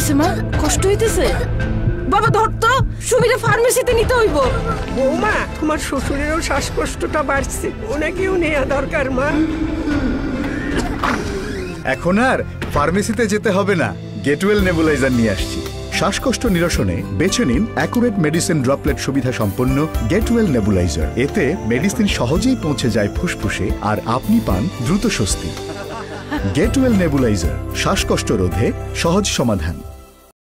হইছে মা? কষ্ট হইতেছে? বাবা ধর তো, সুমিরে ফার্মেসিতে নিতে হইব। বৌমা, তোমার শ্বশুরেরও শ্বাসকষ্টটা বাড়ছে, ওনাকেও নেওয়া দরকার মা। এখন আর ফার্মেসিতে যেতে হবে না, গেটওয়েল নেবুলাইজার নিয়ে আসছি। শ্বাসকষ্ট নিরসনে বেছে নিন অ্যাকুরেট মেডিসিন ড্রপলেট সুবিধা সম্পন্ন গেটওয়েল নেবুলাইজার। এতে মেডিসিন সহজেই পৌঁছে যায় ফুসফুসে আর আপনি পান দ্রুত স্বস্তি। গেটওয়েল নেবুলাইজার, শ্বাসকষ্ট রোধে সহজ সমাধান।